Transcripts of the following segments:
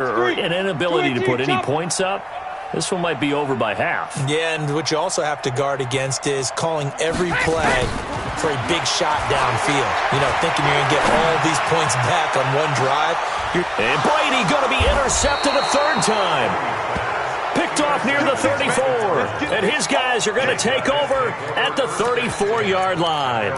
an inability to put any points up, this one might be over by half. Yeah, and what you also have to guard against is calling every play for a big shot downfield. You know, thinking you're going to get all these points back on one drive. And Brady going to be intercepted a third time. Picked off near the 34. And his guys are going to take over at the 34-yard line.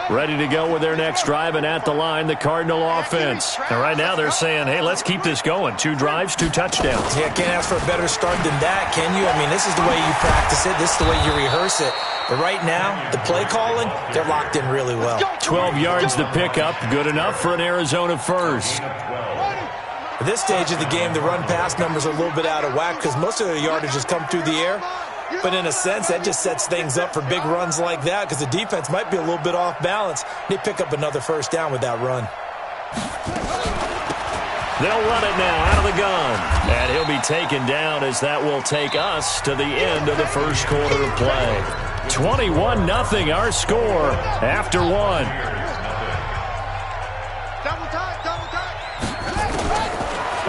Ready to go with their next drive, and at the line, the Cardinal offense. And right now they're saying, hey, let's keep this going. 2 drives, 2 touchdowns. Yeah, can't ask for a better start than that, can you? I mean, this is the way you practice it. This is the way you rehearse it. But right now, the play calling, they're locked in really well. 12 yards to pick up. Good enough for an Arizona first. At this stage of the game, the run-pass numbers are a little bit out of whack because most of their yardage has come through the air. But in a sense, that just sets things up for big runs like that because the defense might be a little bit off balance. They pick up another first down with that run. They'll run it now out of the gun. And he'll be taken down as that will take us to the end of the first quarter of play. 21-0 our score after 1.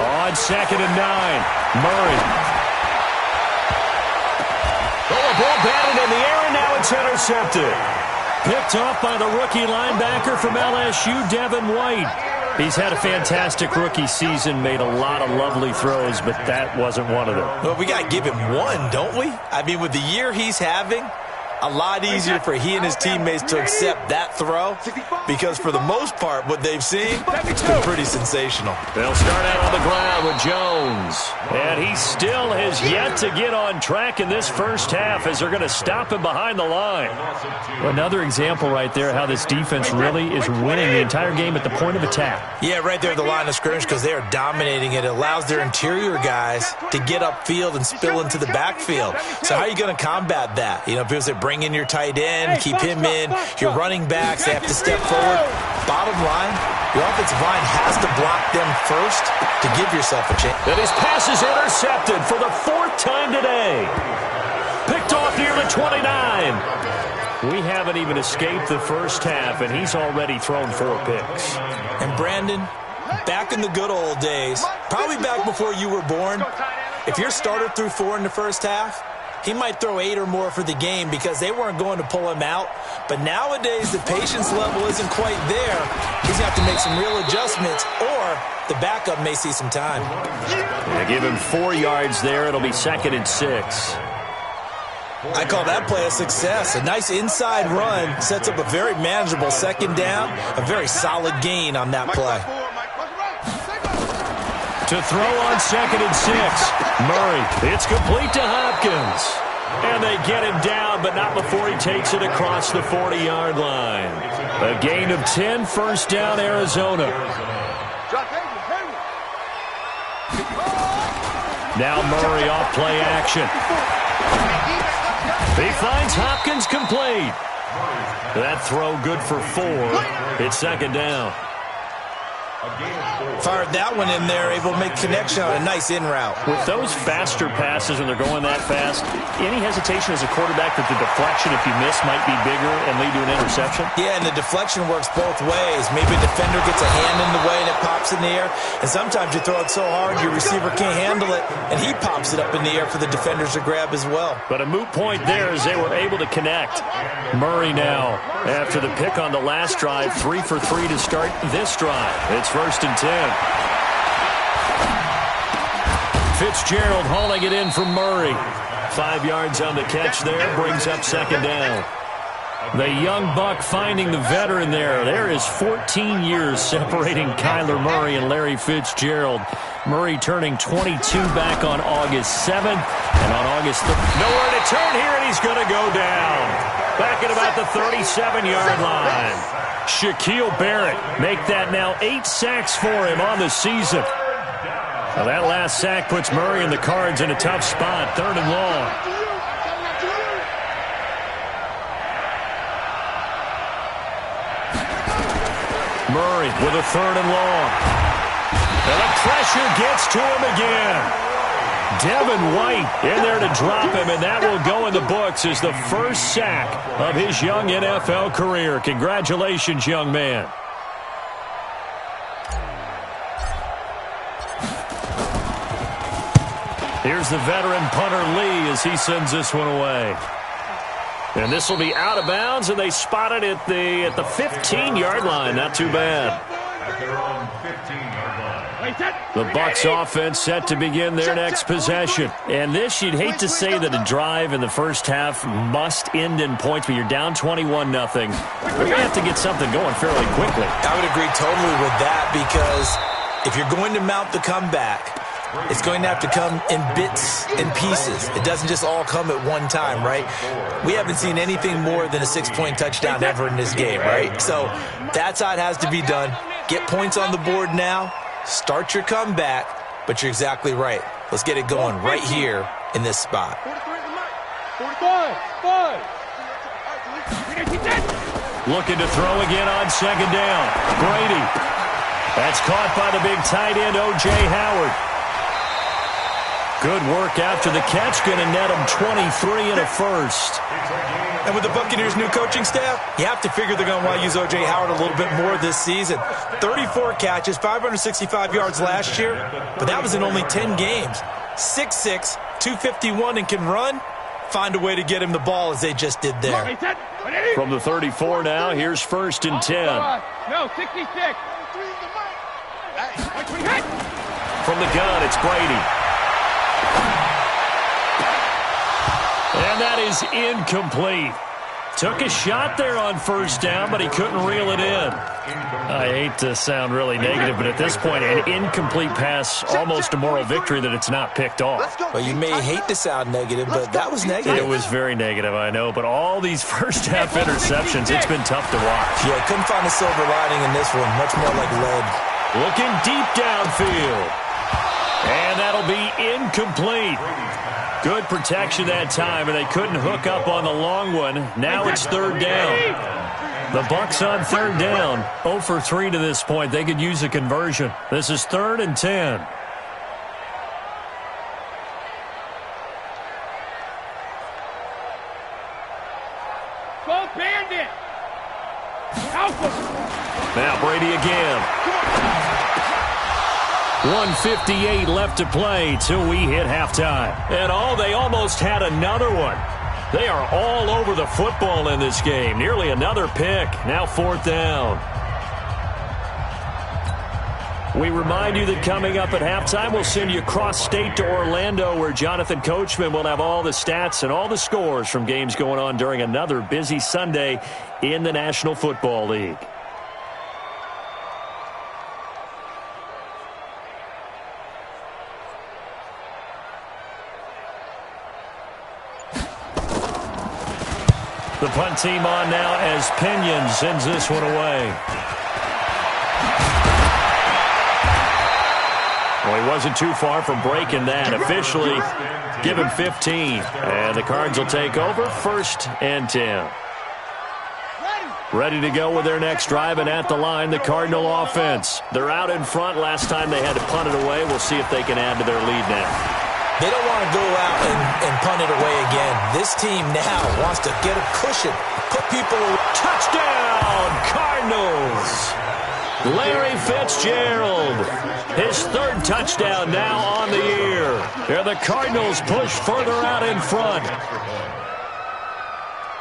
On 2nd and 9, Murray. Ball batted in the air, and now it's intercepted. Picked off by the rookie linebacker from LSU, Devin White. He's had a fantastic rookie season, made a lot of lovely throws, but that wasn't one of them. Well, we got to give him one, don't we? I mean, with the year he's having, a lot easier for he and his teammates to accept that throw because for the most part, what they've seen, it's been pretty sensational. They'll start out on the ground with Jones. And he still has yet to get on track in this first half as they're going to stop him behind the line. Another example right there how this defense really is winning the entire game at the point of attack. Yeah, right there at the line of scrimmage because they are dominating it. It allows their interior guys to get upfield and spill into the backfield. So how are you going to combat that? You know, people say bring in your tight end, keep him in. Your running backs, they have to step forward. Bottom line, your offensive line has to block them first to give yourself a chance. And his pass is intercepted for the 4th time today. Picked off near the 29. We haven't even escaped the first half, and he's already thrown 4 picks. And Brandon, back in the good old days, probably back before you were born, if your starter threw 4 in the first half, he might throw 8 or more for the game because they weren't going to pull him out. But nowadays, the patience level isn't quite there. He's going to have to make some real adjustments, or the backup may see some time. They give him 4 yards there. It'll be 2nd and 6. I call that play a success. A nice inside run sets up a very manageable 2nd down, a very solid gain on that play. To throw on 2nd and 6. Murray, it's complete to Hopkins. And they get him down, but not before he takes it across the 40-yard line. A gain of 10, first down, Arizona. Now Murray off play action. He finds Hopkins complete. That throw good for 4. It's 2nd down. Fired that one in there, able to make connection on a nice in route. With those faster passes when they're going that fast, any hesitation as a quarterback that the deflection, if you miss, might be bigger and lead to an interception? Yeah, and the deflection works both ways. Maybe a defender gets a hand in the way and it pops in the air. And sometimes you throw it so hard your receiver can't handle it, and he pops it up in the air for the defenders to grab as well. But a moot point there as they were able to connect. Murray now, after the pick on the last drive, 3 for 3 to start this drive. It's 1st and 10. Fitzgerald hauling it in from Murray. 5 yards on the catch there, brings up 2nd down. The young buck finding the veteran there. There is 14 years separating Kyler Murray and Larry Fitzgerald. Murray turning 22 back on August 7th. And on August 3rd, nowhere to turn here, and he's going to go down. Back at about the 37-yard line. Shaquille Barrett make that now 8 sacks for him on the season. Now that last sack puts Murray and the Cards in a tough spot, 3rd and long. Murray with a 3rd and long. And the pressure gets to him again. Devin White in there to drop him, and that will go in the books as the first sack of his young NFL career. Congratulations, young man. Here's the veteran punter Lee as he sends this one away. And this will be out of bounds, and they spot it at the 15-yard line. Not too bad. The Bucs offense set to begin their next possession. And this, you'd hate to say that a drive in the first half must end in points, but you're down 21-0. We're going to have to get something going fairly quickly. I would agree totally with that, because if you're going to mount the comeback, it's going to have to come in bits and pieces. It doesn't just all come at one time, right? We haven't seen anything more than a 6-point touchdown ever in this game, right? So that's how it has to be done. Get points on the board now. Start your comeback, but you're exactly right. Let's get it going right here in this spot. Looking to throw again on second down. Brady. That's caught by the big tight end, O.J. Howard. Good work after the catch. Going to net him 23 and a first. And with the Buccaneers' new coaching staff, you have to figure they're going to want to use O.J. Howard a little bit more this season. 34 catches, 565 yards last year, but that was in only 10 games. 6'6", 251, and can run. Find a way to get him the ball as they just did there. From the 34 now, here's 1st and 10. No, 66. From the gun, it's Brady. And that is incomplete. Took a shot there on first down, but he couldn't reel it in. I hate to sound really negative, but at this point, an incomplete pass, almost a moral victory that it's not picked off. Well, you may hate to sound negative, but that was negative. It was very negative, I know, but all these first-half interceptions, it's been tough to watch. Yeah, couldn't find a silver lining in this one. Much more like lead. Looking deep downfield. And that'll be incomplete. Good protection that time, and they couldn't hook up on the long one. Now it's 3rd down. The Bucs on 3rd down. 0 for 3 to this point. They could use a conversion. This is 3rd and 10. Go Bandit. Now Brady again. 1:58 left to play till we hit halftime. And they almost had another one. They are all over the football in this game. Nearly another pick. Now 4th down. We remind you that coming up at halftime, we'll send you cross-state to Orlando, where Jonathan Coachman will have all the stats and all the scores from games going on during another busy Sunday in the National Football League. The punt team on now as Pinion sends this one away. Well, he wasn't too far from breaking that. Officially, give him 15. And the Cards will take over 1st and 10. Ready to go with their next drive, and at the line, the Cardinal offense. They're out in front. Last time they had to punt it away. We'll see if they can add to their lead now. They don't want to go out and punt it away again. This team now wants to get a cushion, put people away. Touchdown, Cardinals! Larry Fitzgerald, his 3rd touchdown now on the year. And the Cardinals push further out in front.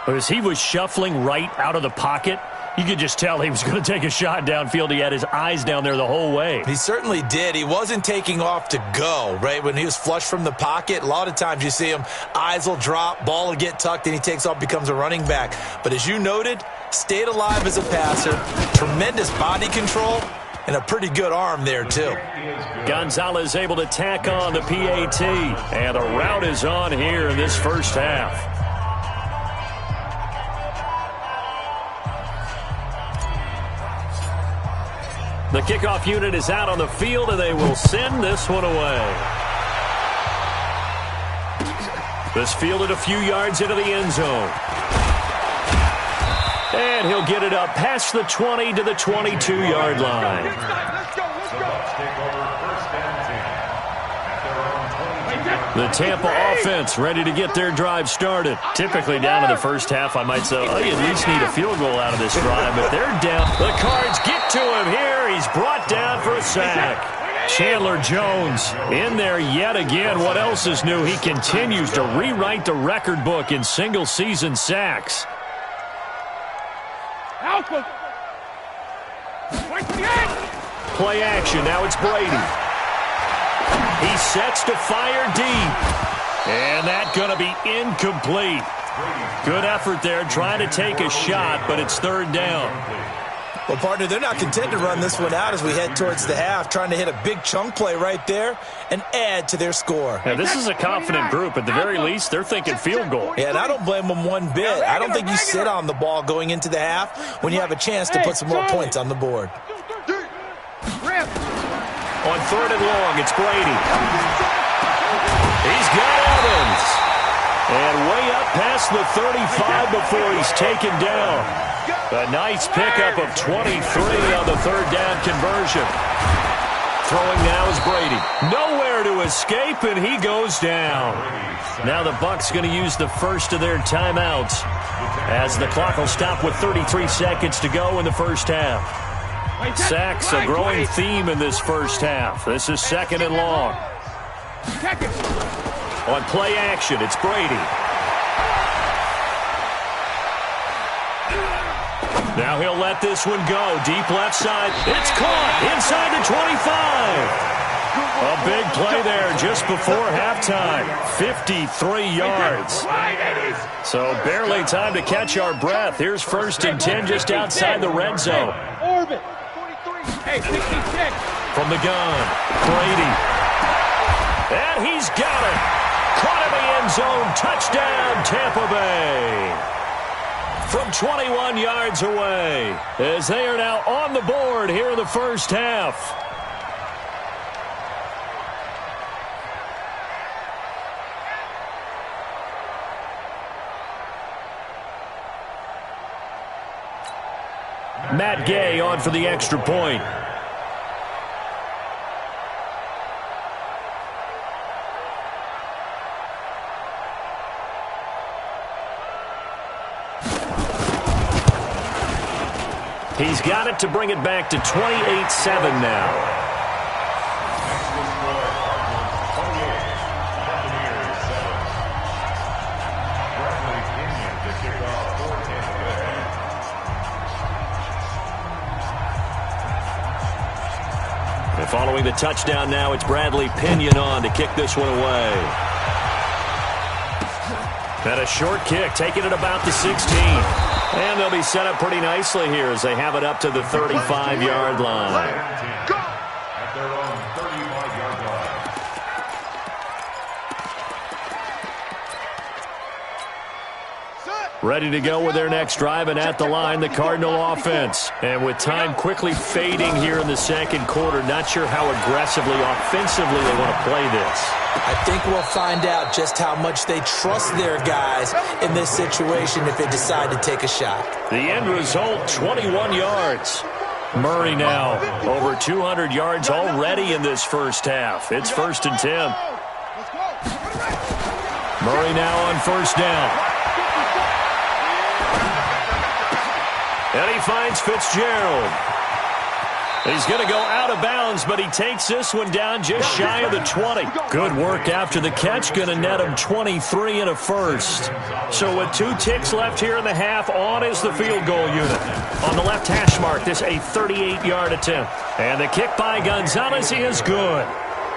As he was shuffling right out of the pocket, you could just tell he was going to take a shot downfield. He had his eyes down there the whole way. He certainly did. He wasn't taking off to go, right? When he was flush from the pocket, a lot of times you see him, eyes will drop, ball will get tucked, and he takes off, becomes a running back. But as you noted, stayed alive as a passer, tremendous body control, and a pretty good arm there, too. Gonzalez able to tack on the PAT, and the route is on here in this first half. The kickoff unit is out on the field, and they will send this one away. This fielded a few yards into the end zone. And he'll get it up past the 20 to the 22-yard line. Let's go. The Tampa offense ready to get their drive started. Typically down in the first half, I might say, you at least need a field goal out of this drive, but they're down. The Cards get to him here. He's brought down for a sack. Chandler Jones in there yet again. What else is new? He continues to rewrite the record book in single-season sacks. Alpha. Play action. Now it's Brady. He sets to fire deep. And that's going to be incomplete. Good effort there trying to take a shot, but it's third down. Well, partner, they're not content to run this one out as we head towards the half, trying to hit a big chunk play right there and add to their score. Yeah, this is a confident group. At the very least, they're thinking field goal. Yeah, and I don't blame them one bit. I don't think you sit on the ball going into the half when you have a chance to put some more points on the board. On third and long, it's Brady. He's got Evans. And way up past the 35 before he's taken down. A nice pickup of 23 on the third down conversion. Throwing now is Brady. Nowhere to escape, and he goes down. Now the Bucs going to use the first of their timeouts as the clock will stop with 33 seconds to go in the first half. Sacks, a growing theme in this first half. This is second and long. On play action, it's Brady. Now he'll let this one go. Deep left side. It's caught inside the 25. A big play there just before halftime. 53 yards. So barely time to catch our breath. Here's first and 10 just outside the red zone. Orbit. Hey, 66. From the gun, Brady. And he's got it. Caught in the end zone. Touchdown, Tampa Bay. From 21 yards away, as they are now on the board here in the first half. Matt Gay on for the extra point. He's got it to bring it back to 28-7 now. And following the touchdown now, it's Bradley Pinion on to kick this one away. And a short kick, taking it about the 16. And they'll be set up pretty nicely here as they have it up to the 35-yard line. At their own 35-yard line. Ready to go with their next drive, and at the line, the Cardinal offense. And with time quickly fading here in the second quarter, not sure how aggressively, offensively they want to play this. I think we'll find out just how much they trust their guys in this situation if they decide to take a shot. The end result, 21 yards. Murray now over 200 yards already in this first half. It's first and 10. Murray now on first down. And he finds Fitzgerald. He's going to go out of bounds, but he takes this one down just shy of the 20. Good work after the catch. Going to net him 23 and a first. So with 2 ticks left here in the half, on is the field goal unit. On the left hash mark, this a 38-yard attempt. And the kick by Gonzalez is good.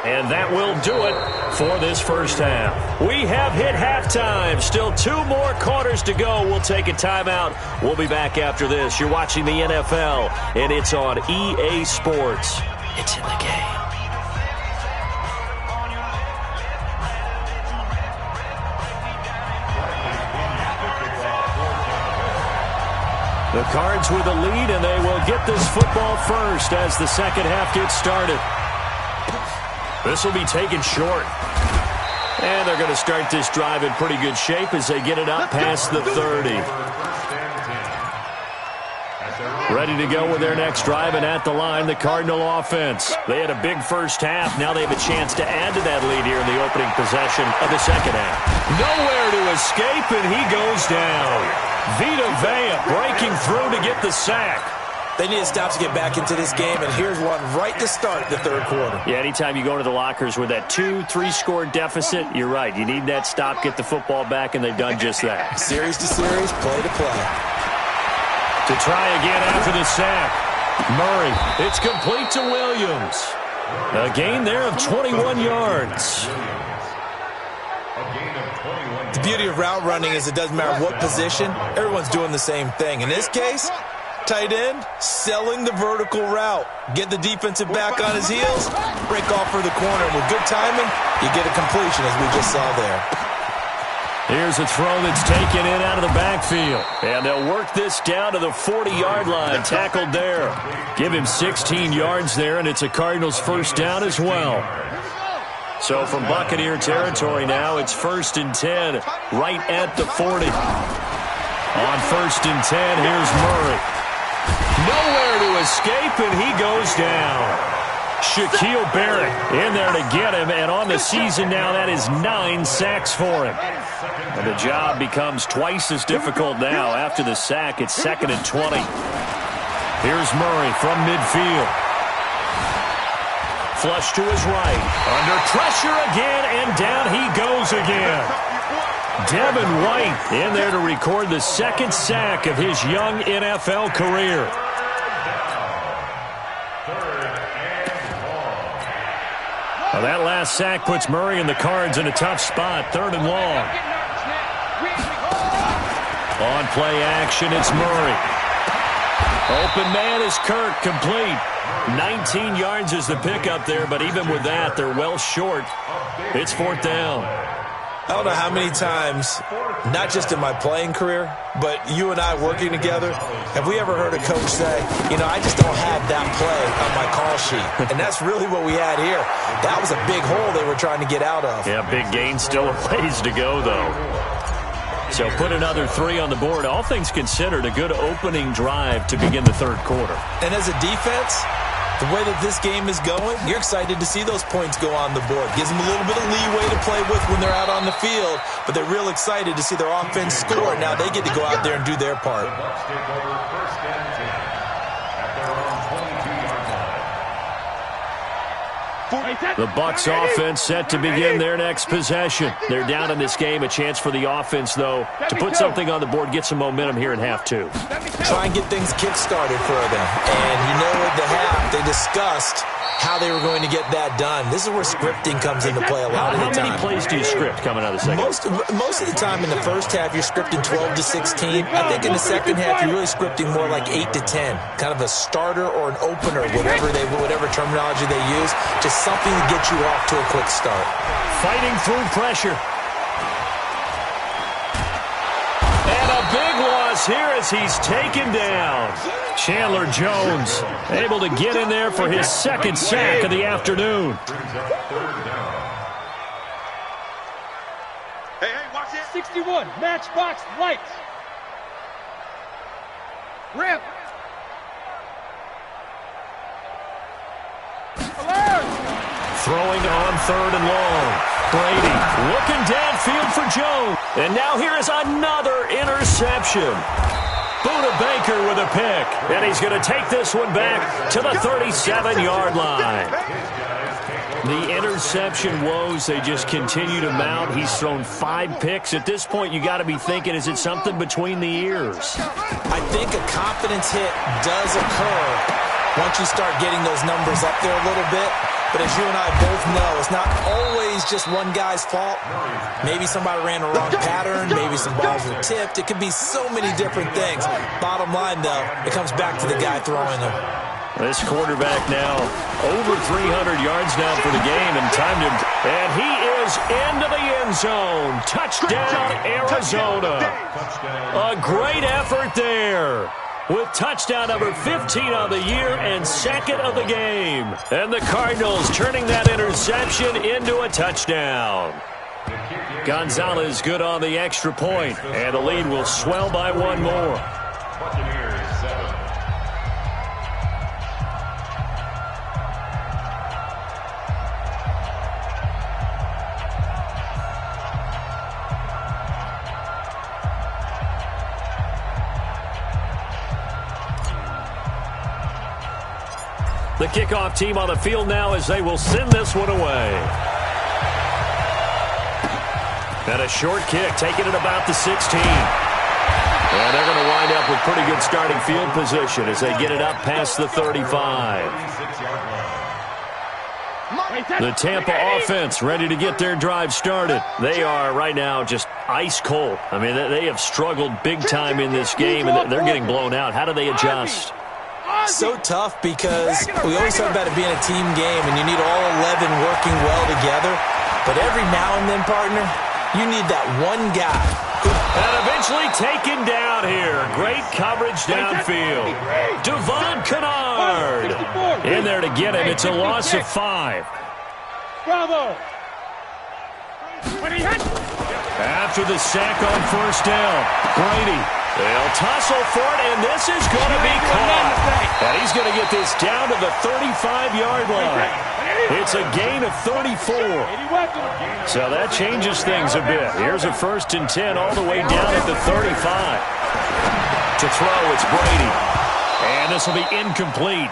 And that will do it for this first half. We have hit halftime. Still 2 more quarters to go. We'll take a timeout. We'll be back after this. You're watching the NFL, and it's on EA Sports. It's in the game. The Cards with the lead, and they will get this football first as the second half gets started. This will be taken short. And they're going to start this drive in pretty good shape as they get it up past the 30. Ready to go with their next drive, and at the line, the Cardinal offense. They had a big first half. Now they have a chance to add to that lead here in the opening possession of the second half. Nowhere to escape, and he goes down. Vita Vea breaking through to get the sack. They need a stop to get back into this game, and here's one right to start the third quarter. Yeah, anytime you go to the lockers with that 2-3 score deficit, you're right. You need that stop, get the football back, and they've done just that. Series to series, play to play. To try again after the sack. Murray, it's complete to Williams. A gain there of 21 yards. The beauty of route running is it doesn't matter what position, everyone's doing the same thing. In this case, tight end, selling the vertical route. Get the defensive back on his heels, break off for the corner. With good timing, you get a completion as we just saw there. Here's a throw that's taken in out of the backfield. And they'll work this down to the 40-yard line, tackled there. Give him 16 yards there, and it's a Cardinals first down as well. So from Buccaneer territory now, it's 1st and 10, right at the 40. On 1st and 10, here's Murray. Nowhere to escape, and he goes down. Shaquille Barrett in there to get him, and on the season now, that is 9 sacks for him. And the job becomes twice as difficult now. After the sack, it's 2nd and 20. Here's Murray from midfield. Flush to his right. Under pressure again, and down he goes again. Devin White in there to record the 2nd sack of his young NFL career. Well, that last sack puts Murray and the Cards in a tough spot. 3rd and long. On play action, it's Murray. Open man is Kirk, complete. 19 yards is the pickup there, but even with that, they're well short. It's 4th down. I don't know how many times, not just in my playing career, but you and I working together, have we ever heard a coach say, you know, I just don't have that play on my call sheet. And that's really what we had here. That was a big hole they were trying to get out of. Yeah, big gain, still a ways to go, though. So put another 3 on the board. All things considered, a good opening drive to begin the third quarter. And as a defense, the way that this game is going, you're excited to see those points go on the board. Gives them a little bit of leeway to play with when they're out on the field, but they're real excited to see their offense score. Now they get to go out there and do their part. The Bucs offense set to begin their next possession. They're down in this game. A chance for the offense, though, to put something on the board, get some momentum here in half 2. Try and get things kick-started for them. And you know at the half, they discussed how they were going to get that done. This is where scripting comes into play a lot of the time. How many plays do you script coming out of the second? Most of the time in the first half, you're scripting 12 to 16. I think in the second half, you're really scripting more like 8 to 10. Kind of a starter or an opener, whatever terminology they use. Just something to get you off to a quick start. Fighting through pressure. And a big loss here as he's taken down. Chandler Jones able to get in there for his 2nd sack of the afternoon. Hey, watch it. 61, matchbox lights. Ramp. Throwing on 3rd and long. Brady looking downfield for Jones. And now here is another interception. Buda Baker with a pick. And he's going to take this one back to the 37-yard line. The interception woes, they just continue to mount. He's thrown 5 picks. At this point, you got to be thinking, is it something between the ears? I think a confidence hit does occur once you start getting those numbers up there a little bit. But as you and I both know, it's not always just one guy's fault. Maybe somebody ran a wrong pattern. Maybe some balls were tipped. It could be so many different things. Bottom line, though, it comes back to the guy throwing them. This quarterback now over 300 yards now for the game, and time to... And he is into the end zone. Touchdown, Arizona. A great effort there, with touchdown number 15 on the year and 2nd of the game. And the Cardinals turning that interception into a touchdown. Gonzalez good on the extra point, and the lead will swell by 1 more. Buccaneers 7. The kickoff team on the field now as they will send this one away. And a short kick, taking it about the 16. And they're going to wind up with pretty good starting field position as they get it up past the 35. The Tampa offense ready to get their drive started. They are right now just ice cold. I mean, they have struggled big time in this game, and they're getting blown out. How do they adjust? So tough because we always talk about it being a team game, and you need all 11 working well together. But every now and then, partner, you need that one guy. And eventually taken down here. Great coverage downfield. Devon Kennard in there to get him. It's a loss of 5. Bravo. After the sack on first down, Brady. They'll tussle for it, and this is going to be caught. And he's going to get this down to the 35-yard line. It's a gain of 34. So that changes things a bit. Here's a 1st and 10 all the way down at the 35. To throw, it's Brady. And this will be incomplete.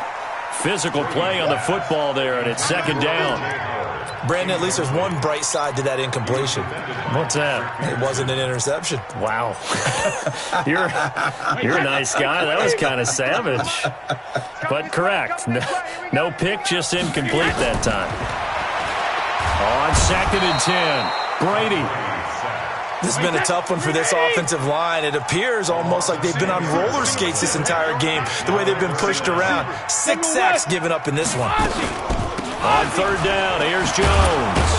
Physical play on the football there, and it's 2nd down. Brandon, at least there's one bright side to that incompletion. What's that? It wasn't an interception. Wow. You're a nice guy. That was kind of savage. But correct. No pick, just incomplete that time. On 2nd and 10, Brady. This has been a tough one for this offensive line. It appears almost like they've been on roller skates this entire game, the way they've been pushed around. 6 sacks given up in this one. On 3rd down, here's Jones.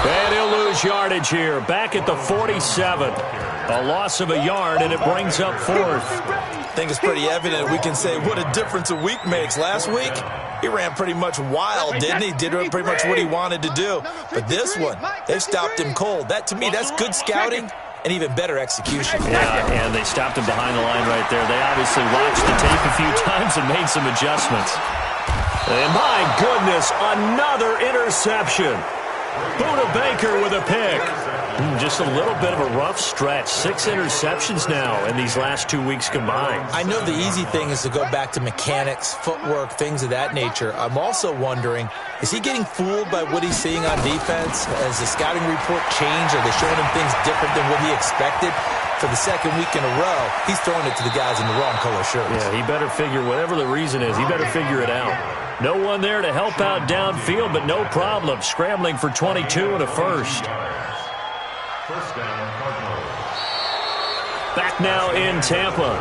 And he'll lose yardage here. Back at the 47. A loss of a yard, and it brings up 4th. I think it's pretty evident. We can say what a difference a week makes. Last week, he ran pretty much wild, didn't he? Did pretty much what he wanted to do. But this one, they've stopped him cold. That, to me, that's good scouting and even better execution. Yeah, and they stopped him behind the line right there. They obviously watched the tape a few times and made some adjustments. And my goodness, another interception. Buda Baker with a pick. Just a little bit of a rough stretch. 6 interceptions now in these last 2 weeks combined. I know the easy thing is to go back to mechanics, footwork, things of that nature. I'm also wondering, is he getting fooled by what he's seeing on defense? Has the scouting report changed? Are they showing him things different than what he expected? For the 2nd week in a row, he's throwing it to the guys in the wrong color shirts. Yeah, he better figure, whatever the reason is, he better figure it out. No one there to help out downfield, but no problem. Scrambling for 22 and a 1st. First down, Cardinals. Back now in Tampa.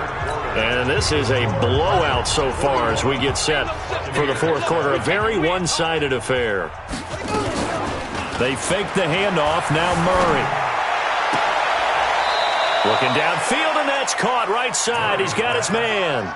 And this is a blowout so far as we get set for the 4th quarter. A very one-sided affair. They fake the handoff. Now Murray. Looking downfield, and that's caught right side. He's got his man.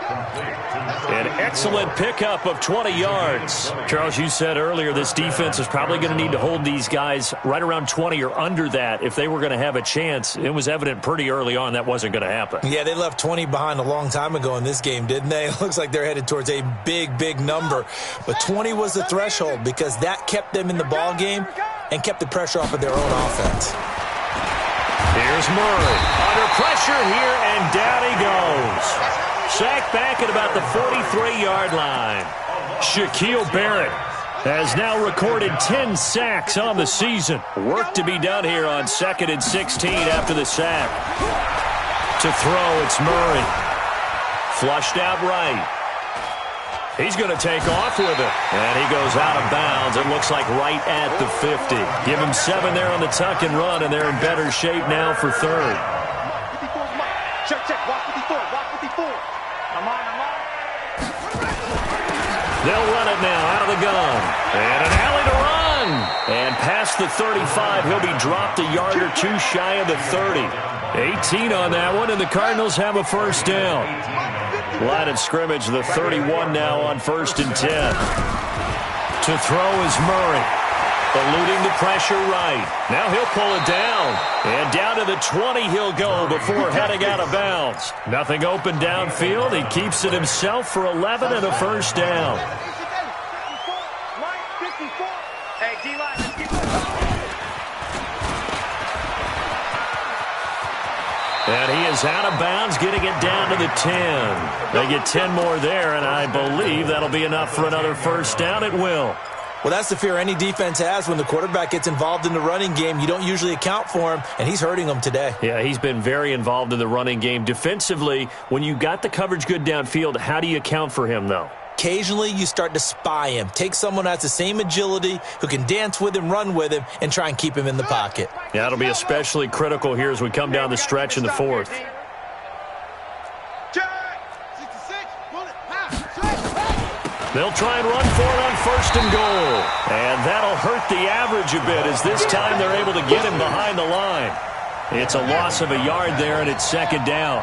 An excellent pickup of 20 yards. Charles, you said earlier this defense is probably going to need to hold these guys right around 20 or under that if they were going to have a chance. It was evident pretty early on that wasn't going to happen. Yeah, they left 20 behind a long time ago in this game, didn't they? It looks like they're headed towards a big, big number. But 20 was the threshold because that kept them in the ball game and kept the pressure off of their own offense. Here's Murray. Under pressure here, and down he goes. Sacked back at about the 43-yard line. Shaquille Barrett has now recorded 10 sacks on the season. Work to be done here on 2nd and 16 after the sack. To throw, it's Murray. Flushed out right. He's going to take off with it. And he goes out of bounds. It looks like right at the 50. Give him 7 there on the tuck and run, and they're in better shape now for 3rd. Check, walk 54, walk 54. I'm on. They'll run it now out of the gun. And an alley to run. And past the 35, he'll be dropped a yard or 2 shy of the 30. 18 on that one, and the Cardinals have a 1st down. Line of scrimmage, the 31 now on 1st and 10. To throw is Murray. Eluding the pressure right. Now he'll pull it down. And down to the 20 he'll go before heading out of bounds. Nothing open downfield. He keeps it himself for 11 and a 1st down. Hey, D-line, let's keep And he is out of bounds, getting it down to the 10. They get 10 more there, and I believe that'll be enough for another first down. It will. Well, that's the fear any defense has when the quarterback gets involved in the running game. You don't usually account for him, and he's hurting them today. Yeah, he's been very involved in the running game. Defensively, when you got the coverage good downfield, how do you account for him, though? Occasionally, you start to spy him. Take someone who has the same agility, who can dance with him, run with him, and try and keep him in the pocket. Yeah, that'll be especially critical here as we come down the stretch in the fourth. They'll try and run for it on first and goal. And that'll hurt the average a bit as this time they're able to get him behind the line. It's a loss of a yard there, and it's second down.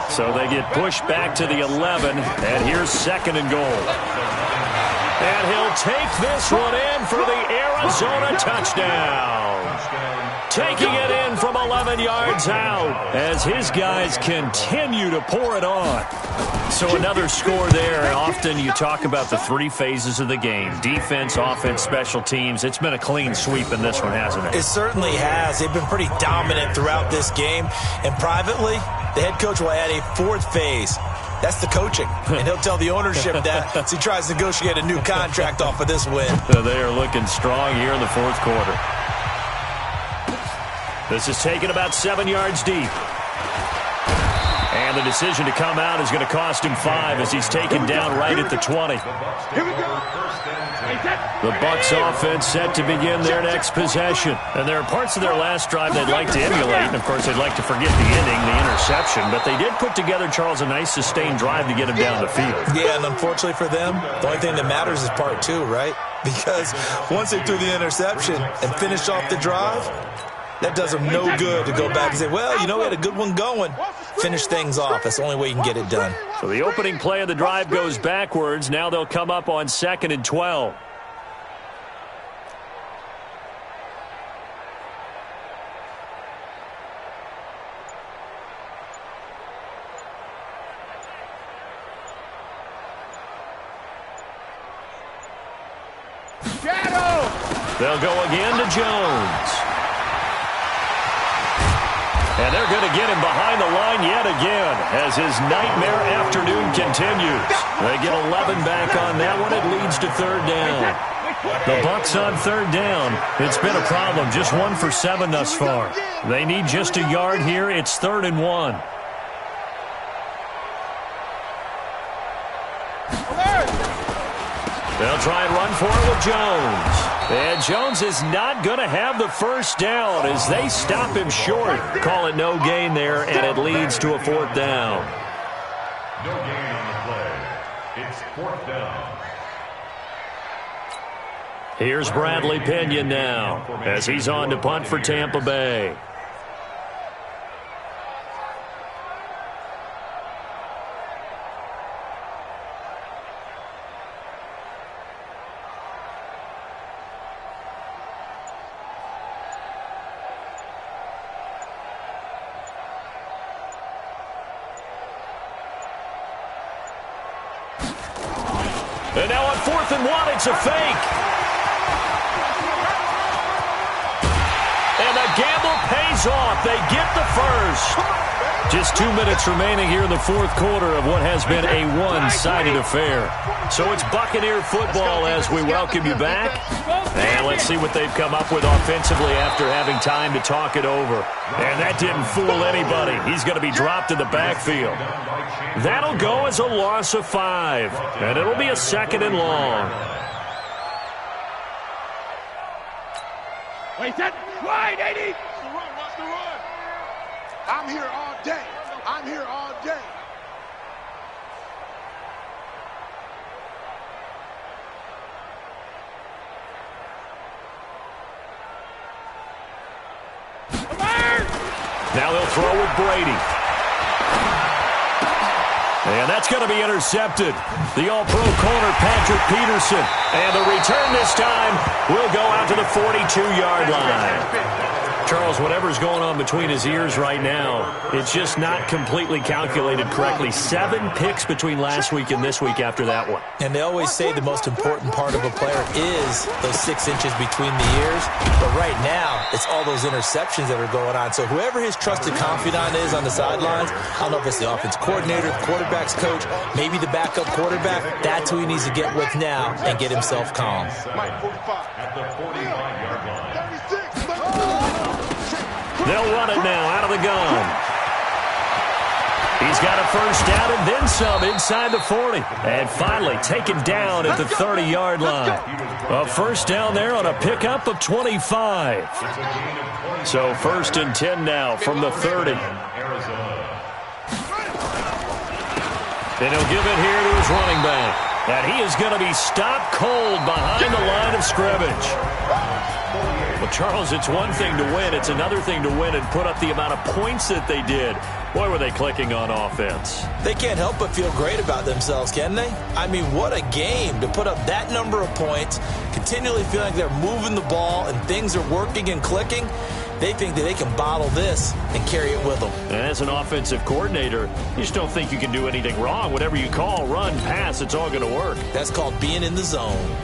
So they get pushed back to the 11, and here's second and goal. And he'll take this one in for the Arizona touchdown. Taking it in from 11 yards out as his guys continue to pour it on. So another score there. Often you talk about the three phases of the game: defense, offense, special teams. It's been a clean sweep in this one, hasn't it? It certainly has. They've been pretty dominant throughout this game. And privately, the head coach will add a fourth phase. That's the coaching. And he'll tell the ownership that as he tries to negotiate a new contract off of this win. They are looking strong here in the fourth quarter. This is taken about 7 yards deep. And the decision to come out is going to cost him 5 as he's taken down right at the 20. Here we go. The Bucs offense set to begin their next possession. And there are parts of their last drive they'd like to emulate. And, of course, they'd like to forget the inning, the interception. But they did put together, Charles, a nice sustained drive to get him down the field. Yeah, and unfortunately for them, the only thing that matters is part 2, right? Because once they threw the interception and finished off the drive, that does them no good to go back and say, well, you know, we had a good one going. Finish things off. That's the only way you can get it done. So the opening play of the drive goes backwards. Now they'll come up on 2nd and 12. They'll go again to Jones. And they're going to get him behind the line yet again as his nightmare afternoon continues. They get 11 back on that one. It leads to third down. The Bucs on third down. It's been a problem. Just 1 for 7 thus far. They need just a yard here. It's 3rd and 1. They'll try and run for it with Jones. And Jones is not going to have the first down as they stop him short. Call it no gain there, and it leads to a 4th down. No gain on the play. It's 4th down. Here's Bradley Pinion now as he's on to punt for Tampa Bay. And now on 4th and 1, it's a fake. And the gamble pays off. They get the first. Just 2 minutes remaining here in the fourth quarter of what has been a one-sided affair. So it's Buccaneer football as we welcome you back. And let's see what they've come up with offensively after having time to talk it over. And that didn't fool anybody. He's going to be dropped in the backfield. That'll go as a loss of 5. And it'll be a 2nd and long. Wait, that wide, 80. What's the run? What's the run? I'm here all day. I'm here all day. Now they'll throw with Brady. And that's going to be intercepted. The all-pro corner, Patrick Peterson. And the return this time will go out to the 42-yard line. Charles, whatever's going on between his ears right now, it's just not completely calculated correctly. 7 picks between last week and this week after that one. And they always say the most important part of a player is those 6 inches between the ears. But right now, it's all those interceptions that are going on. So whoever his trusted confidant is on the sidelines, I don't know if it's the offense coordinator, the quarterback's coach, maybe the backup quarterback, that's who he needs to get with now and get himself calm. At the 45-yard line. They'll run it now out of the gun. He's got a first down and then some inside the 40. And finally taken down at the 30-yard line. A first down there on a pickup of 25. So 1st and 10 now from the 30. And he'll give it here to his running back. And he is going to be stopped cold behind the line of scrimmage. Well, Charles, it's one thing to win. It's another thing to win and put up the amount of points that they did. Boy, were they clicking on offense. They can't help but feel great about themselves, can they? I mean, what a game to put up that number of points, continually feeling like they're moving the ball and things are working and clicking. They think that they can bottle this and carry it with them. And as an offensive coordinator, you just don't think you can do anything wrong. Whatever you call, run, pass, it's all going to work. That's called being in the zone.